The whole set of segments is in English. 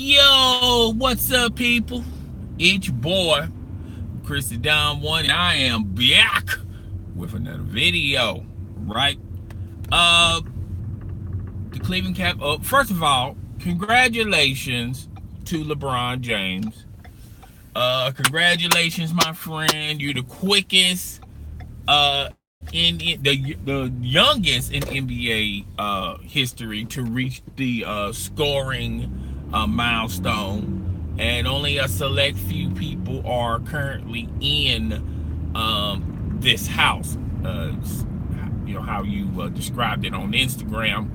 Yo, what's up, people? It's your boy, Chris the Don One, and I am back with another video. Right? Uh, the Cleveland Cap. First of all, congratulations to LeBron James. Congratulations, my friend. You're the quickest, the youngest in NBA history to reach the scoring milestone, and only a select few people are currently in this house. You know how you described it on Instagram.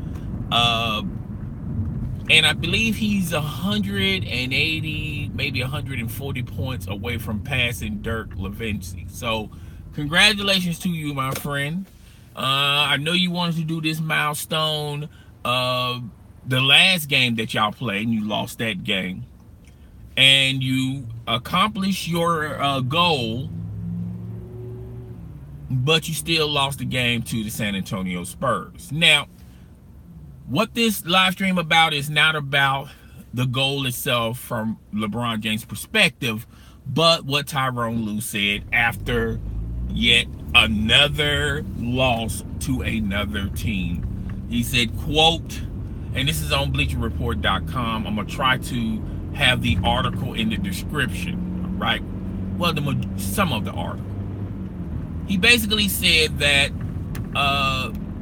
And I believe he's 180, maybe 140 points away from passing Dirk Nowitzki. So, congratulations to you, my friend. I know you wanted to do this milestone. The last game that y'all played, and you lost that game. And you accomplished your goal, but you still lost the game to the San Antonio Spurs. Now, what this live stream about is not about the goal itself from LeBron James' perspective, but what Tyronn Lue said after yet another loss to another team. He said, quote, and this is on BleacherReport.com. I'm going to try to have the article in the description, right? Well, some of the article. He basically said that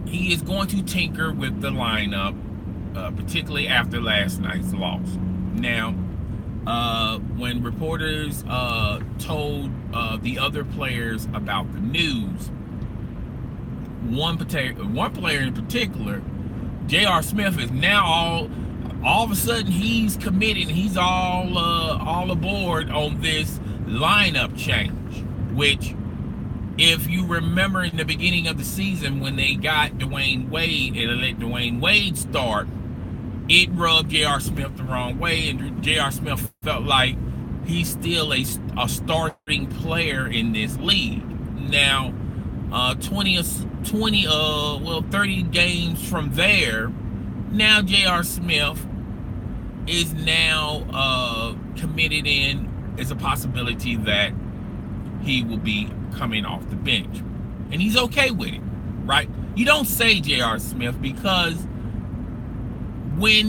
he is going to tinker with the lineup, particularly after last night's loss. Now, when reporters told the other players about the news, one player in particular, J.R. Smith, is now all of a sudden he's committed. He's all aboard on this lineup change, which, if you remember in the beginning of the season when they got Dwayne Wade and let Dwayne Wade start, it rubbed J.R. Smith the wrong way, and J.R. Smith felt like he's still a starting player in this league. Now, 30 games from there, now J.R. Smith is now committed in as a possibility that he will be coming off the bench, and he's okay with it, right? You don't say J.R. Smith, because when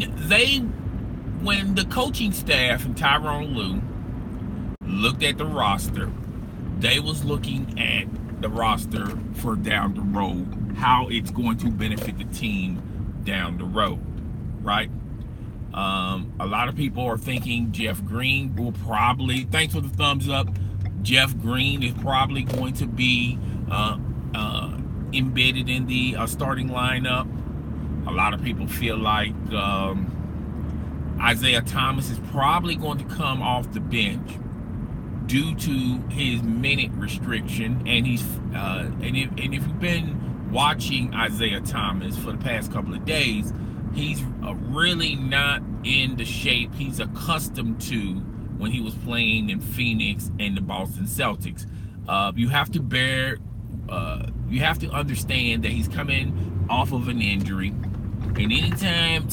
the coaching staff and Tyronn Lue looked at the roster, they was looking at the roster for down the road, how it's going to benefit the team down the road, right? A lot of people are thinking Jeff Green will probably, thanks for the thumbs up, Jeff Green is probably going to be embedded in the starting lineup. A lot of people feel like Isaiah Thomas is probably going to come off the bench due to his minute restriction. And he's and if you've been watching Isaiah Thomas for the past couple of days, he's really not in the shape he's accustomed to when he was playing in Phoenix and the Boston Celtics. You have to understand that he's coming off of an injury, and anytime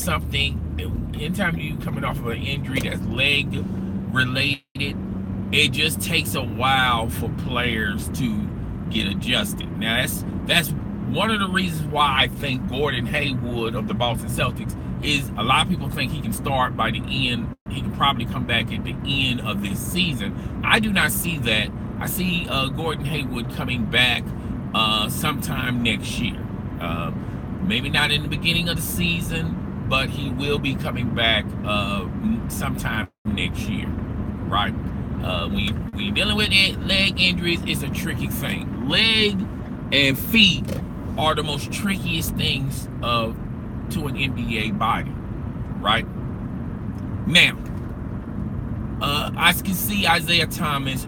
you coming off of an injury that's leg related, it just takes a while for players to get adjusted. Now that's one of the reasons why I think Gordon Hayward of the Boston Celtics is, a lot of people think he can start by the end. He can probably come back at the end of this season. I do not see that. I see Gordon Hayward coming back sometime next year. Maybe not in the beginning of the season, but he will be coming back sometime next year, right? When you're dealing with leg injuries, it's a tricky thing. Leg and feet are the most trickiest things to an NBA body, right? Now, I can see Isaiah Thomas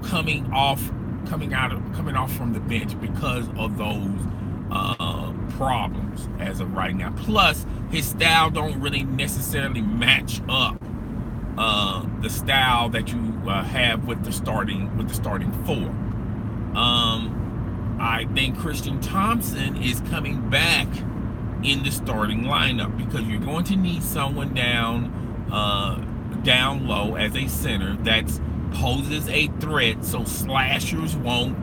coming off from the bench because of those problems as of right now. Plus, his style don't really necessarily match up the style that you have with the starting four. I think Christian Thompson is coming back in the starting lineup because you're going to need someone down down low as a center that poses a threat, so slashers won't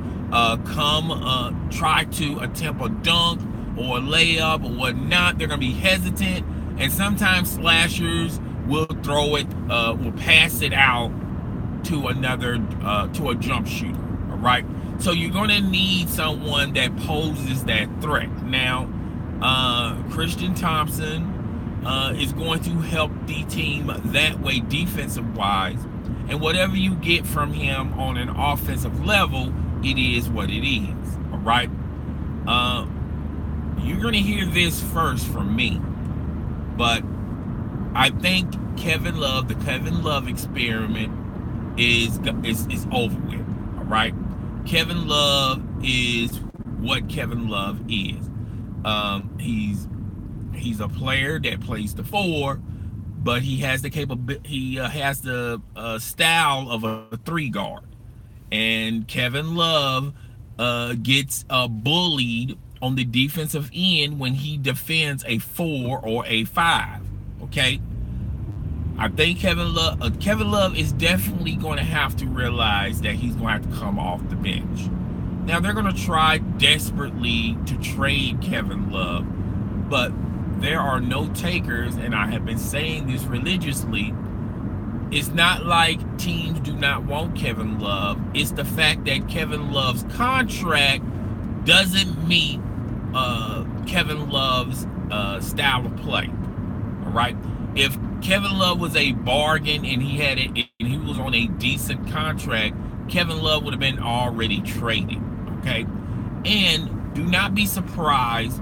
come try to attempt a dunk or a layup or whatnot. They're going to be hesitant, and sometimes slashers will throw it, will pass it out to another, to a jump shooter. All right, so you're going to need someone that poses that threat. Now, Christian Thompson is going to help the team that way defensive wise, and whatever you get from him on an offensive level, it is what it is. All right, you're going to hear this first from me, but I think Kevin Love, the Kevin Love experiment is over with. All right, Kevin Love is what Kevin Love is. He's a player that plays the 4, but he has the style of a 3 guard. And Kevin Love gets bullied on the defensive end when he defends a 4 or a 5. Okay, I think Kevin Love is definitely going to have to realize that he's going to have to come off the bench. Now, they're going to try desperately to trade Kevin Love, but there are no takers, and I have been saying this religiously. It's not like teams do not want Kevin Love. It's the fact that Kevin Love's contract doesn't meet Kevin Love's style of play. All right? If Kevin Love was a bargain and he had it, and he was on a decent contract, Kevin Love would have been already traded. Okay? And do not be surprised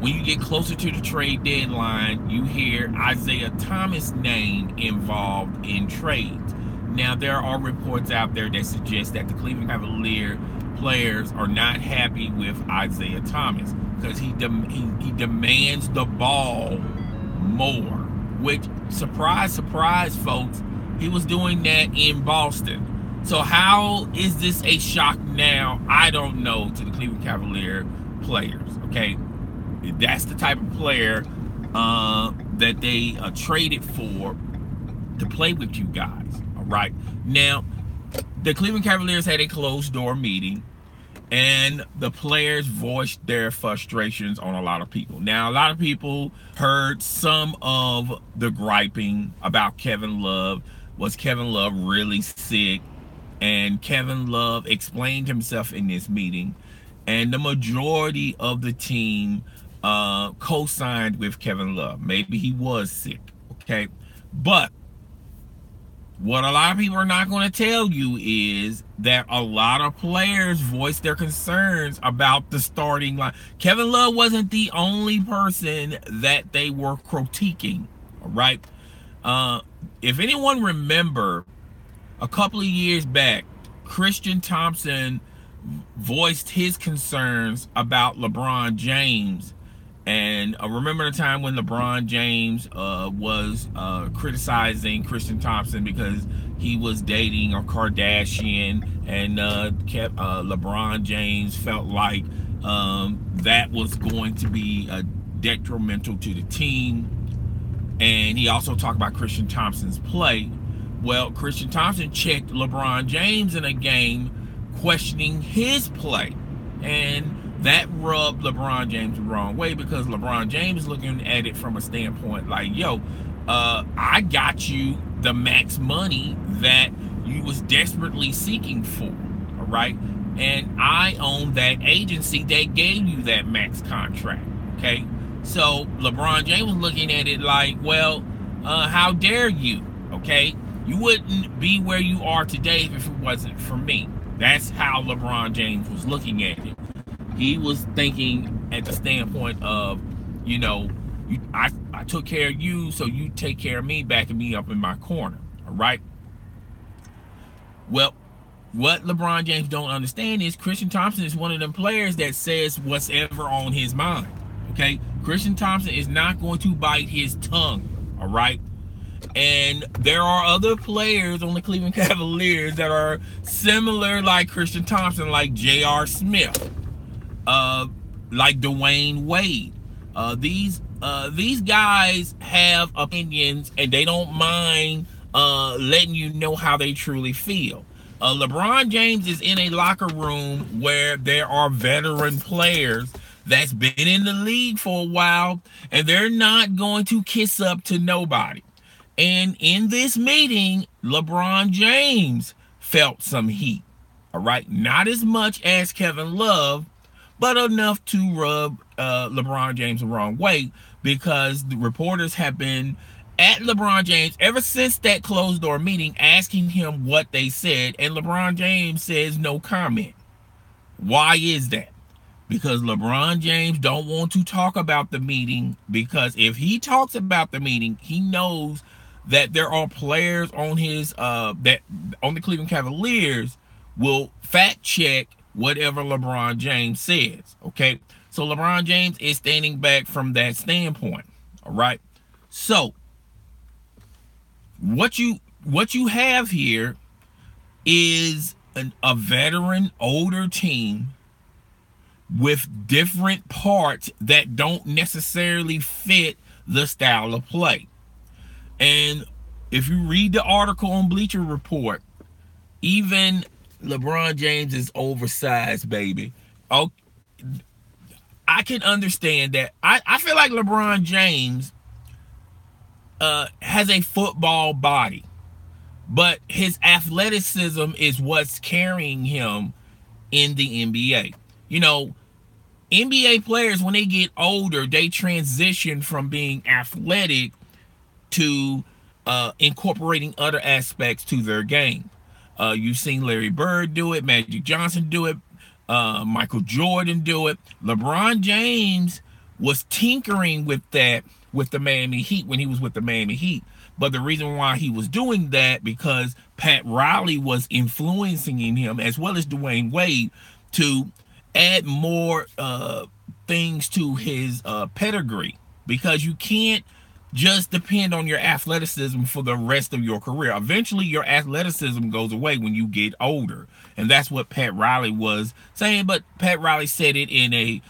when you get closer to the trade deadline, you hear Isaiah Thomas' name involved in trades. Now, there are reports out there that suggest that the Cleveland Cavaliers players are not happy with Isaiah Thomas because he demands the ball more, which, surprise, surprise, folks, he was doing that in Boston. So how is this a shock now? I don't know, to the Cleveland Cavaliers players, okay? That's the type of player that they traded for to play with you guys. All right. Now, the Cleveland Cavaliers had a closed door meeting, and the players voiced their frustrations on a lot of people. Now, a lot of people heard some of the griping about Kevin Love. Was Kevin Love really sick? And Kevin Love explained himself in this meeting, and the majority of the team co-signed with Kevin Love. Maybe he was sick, okay? But what a lot of people are not going to tell you is that a lot of players voiced their concerns about the starting line. Kevin Love wasn't the only person that they were critiquing, all right? If anyone remember, a couple of years back, Christian Thompson voiced his concerns about LeBron James. And remember the time when LeBron James was criticizing Christian Thompson because he was dating a Kardashian, and LeBron James felt like that was going to be detrimental to the team. And he also talked about Christian Thompson's play. Well, Christian Thompson checked LeBron James in a game questioning his play. And that rubbed LeBron James the wrong way, because LeBron James is looking at it from a standpoint like, yo, I got you the max money that you was desperately seeking for, all right? And I own that agency that gave you that max contract, okay? So LeBron James was looking at it like, well, how dare you, okay? You wouldn't be where you are today if it wasn't for me. That's how LeBron James was looking at it. He was thinking at the standpoint of, you know, I took care of you, so you take care of me, backing me up in my corner, all right? Well, what LeBron James don't understand is Christian Thompson is one of them players that says what's ever on his mind, okay? Christian Thompson is not going to bite his tongue, all right? And there are other players on the Cleveland Cavaliers that are similar like Christian Thompson, like J.R. Smith, like Dwayne Wade. These these guys have opinions and they don't mind letting you know how they truly feel. LeBron James is in a locker room where there are veteran players that's been in the league for a while, and they're not going to kiss up to nobody. And in this meeting, LeBron James felt some heat. All right, not as much as Kevin Love, but enough to rub LeBron James the wrong way, because the reporters have been at LeBron James ever since that closed door meeting, asking him what they said, and LeBron James says no comment. Why is that? Because LeBron James don't want to talk about the meeting, because if he talks about the meeting, he knows that there are players on his that on the Cleveland Cavaliers will fact check whatever LeBron James says. Okay, so LeBron James is standing back from that standpoint. All right, so what you have here is a veteran, older team with different parts that don't necessarily fit the style of play. And if you read the article on Bleacher Report, even LeBron James is oversized, baby. Oh, I can understand that. I feel like LeBron James has a football body, but his athleticism is what's carrying him in the NBA. You know, NBA players, when they get older, they transition from being athletic to incorporating other aspects to their game. You've seen Larry Bird do it, Magic Johnson do it, Michael Jordan do it. LeBron James was tinkering with that with the Miami Heat when he was with the Miami Heat. But the reason why he was doing that, because Pat Riley was influencing him, as well as Dwayne Wade, to add more things to his pedigree. Because you can't just depend on your athleticism for the rest of your career. Eventually, your athleticism goes away when you get older. And that's what Pat Riley was saying. But Pat Riley said it in a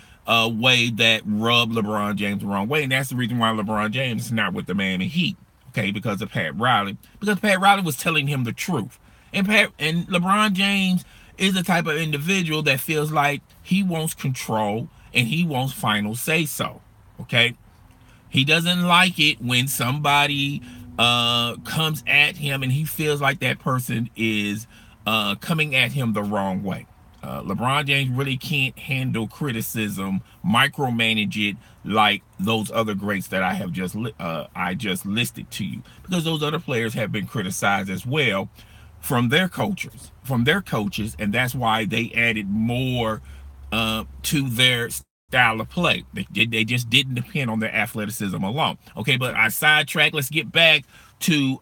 way that rubbed LeBron James the wrong way. And that's the reason why LeBron James is not with the Miami Heat. Okay, because of Pat Riley. Because Pat Riley was telling him the truth. And LeBron James is the type of individual that feels like he wants control and he wants final say-so. Okay? He doesn't like it when somebody comes at him and he feels like that person is coming at him the wrong way. LeBron James really can't handle criticism, micromanage it like those other greats that I have just listed to you, because those other players have been criticized as well from their coaches, and that's why they added more to their style of play. They just didn't depend on their athleticism alone. Okay, but I sidetracked. Let's get back to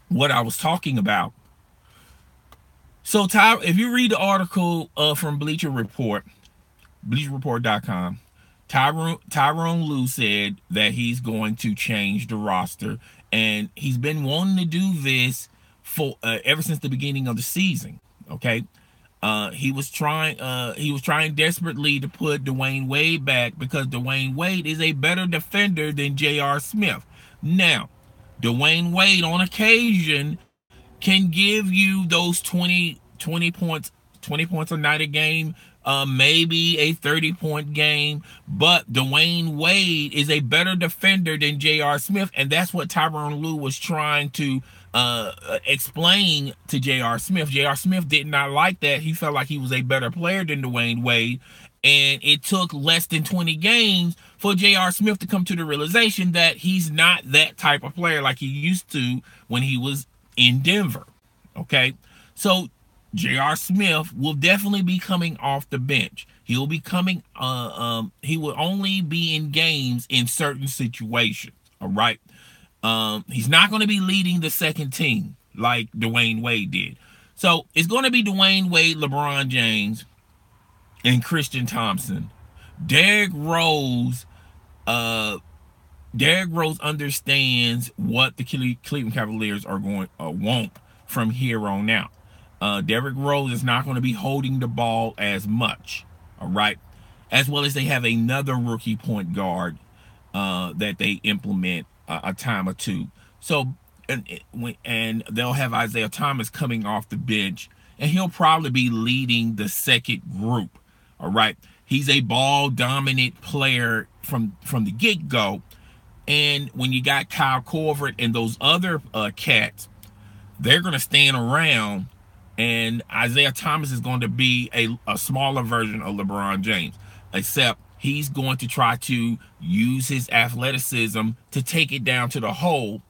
what I was talking about. So, if you read the article from Bleacher Report, BleacherReport.com, Tyronn Lue said that he's going to change the roster, and he's been wanting to do this for ever since the beginning of the season. Okay, he was trying desperately to put Dwayne Wade back, because Dwayne Wade is a better defender than J.R. Smith. Now, Dwayne Wade on occasion can give you those 20 points a night a game, maybe a 30-point game, but Dwayne Wade is a better defender than J.R. Smith, and that's what Tyronn Lue was trying to explain to J.R. Smith. J.R. Smith did not like that. He felt like he was a better player than Dwayne Wade, and it took less than 20 games for J.R. Smith to come to the realization that he's not that type of player like he used to when he was in Denver. Okay, so J.R. Smith will definitely be coming off the bench. He'll be coming, he will only be in games in certain situations. All right, he's not going to be leading the second team like Dwayne Wade did. So it's going to be Dwayne Wade, LeBron James, and Christian Thompson. Derrick Rose understands what the Cleveland Cavaliers are going want from here on out. Derrick Rose is not going to be holding the ball as much, all right? As well as they have another rookie point guard that they implement a time or two. So, and they'll have Isaiah Thomas coming off the bench, and he'll probably be leading the second group. All right, he's a ball dominant player from the get go, and when you got Kyle Korver and those other cats, they're going to stand around, and Isaiah Thomas is going to be a smaller version of LeBron James, except he's going to try to use his athleticism to take it down to the hole.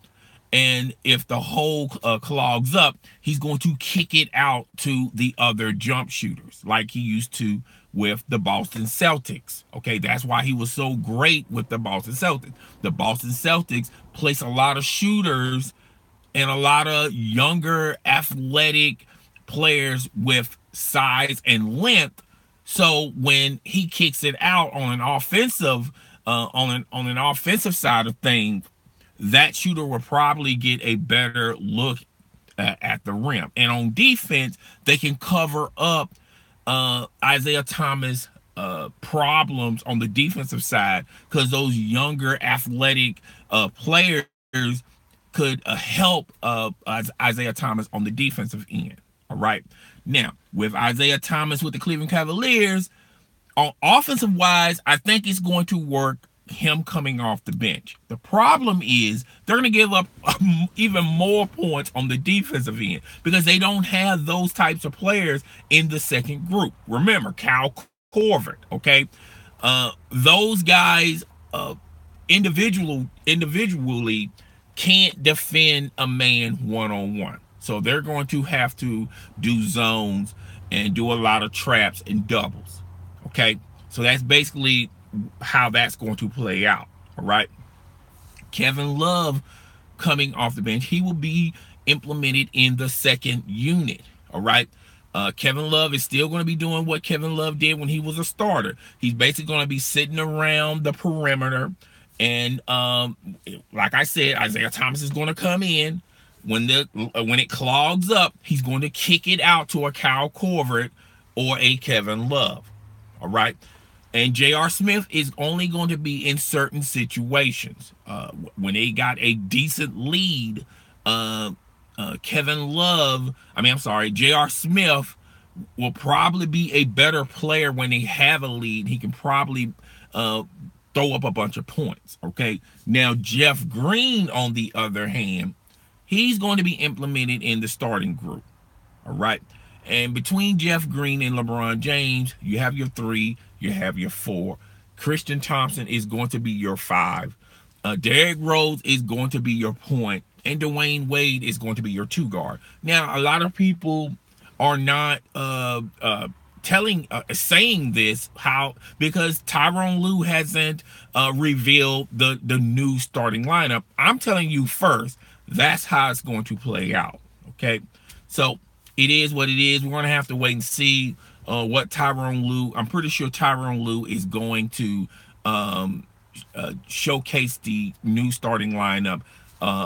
And if the hole clogs up, he's going to kick it out to the other jump shooters like he used to with the Boston Celtics. Okay, that's why he was so great with the Boston Celtics. The Boston Celtics place a lot of shooters and a lot of younger athletic players with size and length. So when he kicks it out on an offensive on an offensive side of things, that shooter will probably get a better look at the rim. And on defense, they can cover up Isaiah Thomas problems on the defensive side, because those younger athletic players could help Isaiah Thomas on the defensive end. All right. Now, with Isaiah Thomas with the Cleveland Cavaliers, on offensive wise, I think it's going to work, him coming off the bench. The problem is they're going to give up even more points on the defensive end because they don't have those types of players in the second group. Remember, Kyle Korver, okay? Those guys individually can't defend a man one-on-one. So they're going to have to do zones and do a lot of traps and doubles, okay? So that's basically how that's going to play out. All right. Kevin Love coming off the bench, he will be implemented in the second unit. All right. Kevin Love is still going to be doing what Kevin Love did when he was a starter. He's basically going to be sitting around the perimeter, and like I said, Isaiah Thomas is going to come in. When it clogs up, he's going to kick it out to a Kyle Korver or a Kevin Love. All right. And J.R. Smith is only going to be in certain situations. When they got a decent lead, J.R. Smith will probably be a better player when they have a lead. He can probably throw up a bunch of points. Okay. Now, Jeff Green, on the other hand, he's going to be implemented in the starting group. All right. And between Jeff Green and LeBron James, you have your 3, you have your 4. Christian Thompson is going to be your 5. Derrick Rose is going to be your point, and Dwayne Wade is going to be your 2 guard. Now, a lot of people are not saying this because Tyronn Lue hasn't revealed the new starting lineup. I'm telling you first, that's how it's going to play out. Okay, so it is what it is. We're going to have to wait and see what Tyronn Lue. I'm pretty sure Tyronn Lue is going to showcase the new starting lineup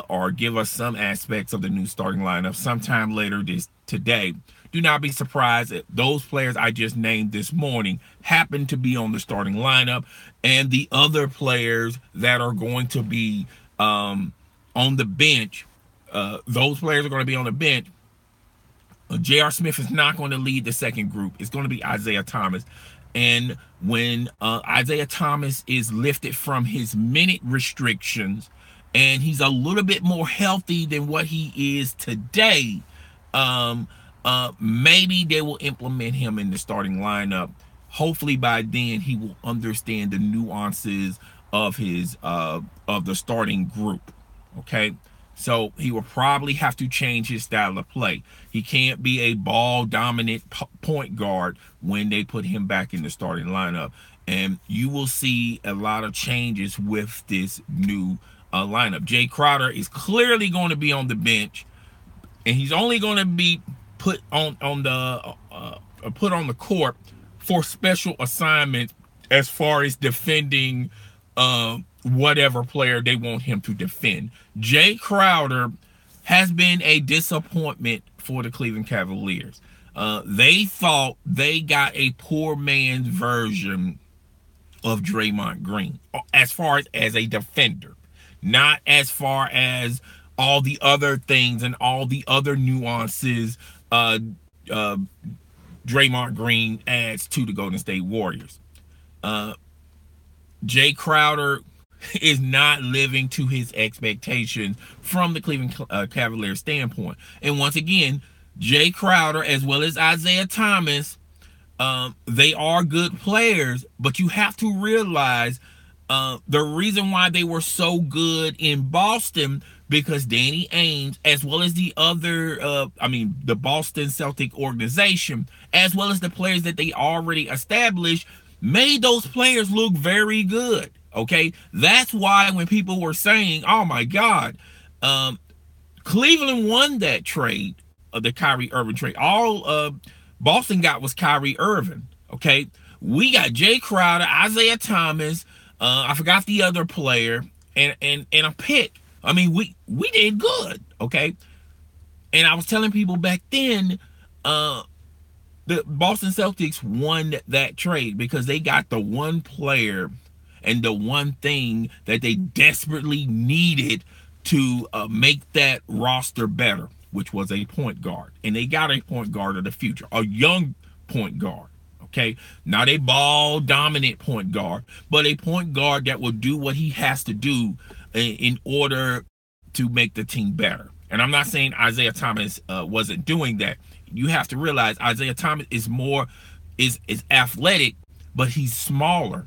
or give us some aspects of the new starting lineup sometime later today. Do not be surprised that those players I just named this morning happen to be on the starting lineup, and the other players that are going to be on the bench, those players are going to be on the bench. J.R. Smith is not going to lead the second group. It's going to be Isaiah Thomas. And when Isaiah Thomas is lifted from his minute restrictions and he's a little bit more healthy than what he is today, maybe they will implement him in the starting lineup. Hopefully by then he will understand the nuances of his of the starting group. Okay. So he will probably have to change his style of play. He can't be a ball dominant point guard when they put him back in the starting lineup. And you will see a lot of changes with this new lineup. Jay Crowder is clearly going to be on the bench, and he's only going to be put on the court for special assignments as far as defending whatever player they want him to defend. Jay Crowder has been a disappointment for the Cleveland Cavaliers. They thought they got a poor man's version of Draymond Green as far as a defender, not as far as all the other things and all the other nuances Draymond Green adds to the Golden State Warriors. Jay Crowder is not living to his expectations from the Cleveland Cavaliers standpoint. And once again, Jay Crowder as well as Isaiah Thomas, they are good players, but you have to realize the reason why they were so good in Boston, because Danny Ainge, as well as the other, the Boston Celtic organization, as well as the players that they already established, made those players look very good. Okay, that's why when people were saying, "Oh my God, Cleveland won that trade, the Kyrie Irving trade. All Boston got was Kyrie Irving." Okay, we got Jay Crowder, Isaiah Thomas. I forgot the other player, and a pick. I mean, we did good. Okay, and I was telling people back then, the Boston Celtics won that trade because they got the one player and the one thing that they desperately needed to make that roster better, which was a point guard. And they got a point guard of the future, a young point guard, okay? Not a ball-dominant point guard, but a point guard that will do what he has to do in order to make the team better. And I'm not saying Isaiah Thomas wasn't doing that. You have to realize Isaiah Thomas is athletic, but he's smaller.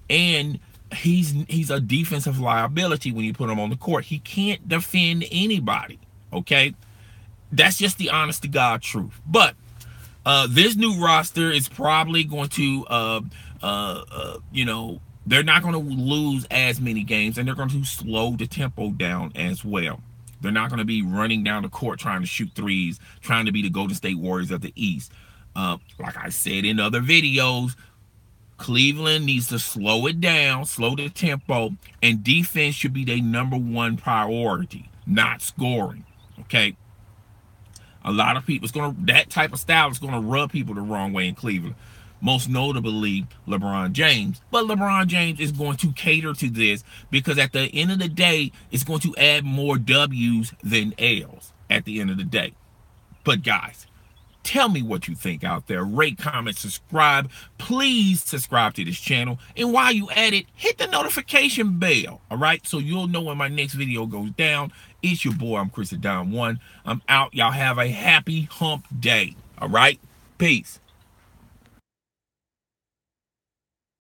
And he's a defensive liability when you put him on the court. He can't defend anybody, okay? That's just the honest to God truth. But this new roster is probably going to, they're not going to lose as many games, and they're going to slow the tempo down as well. They're not going to be running down the court trying to shoot threes, trying to be the Golden State Warriors of the East. Like I said in other videos, Cleveland needs to slow it down, slow the tempo, and defense should be their #1 priority, not scoring. Okay? A lot of people, that type of style is going to rub people the wrong way in Cleveland. Most notably, LeBron James. But LeBron James is going to cater to this because at the end of the day, it's going to add more W's than L's at the end of the day. But guys, tell me what you think out there. Rate, comment, subscribe. Please subscribe to this channel. And while you at it, hit the notification bell. All right? So you'll know when my next video goes down. It's your boy. I'm Chris Don 1. I'm out. Y'all have a happy hump day. All right? Peace.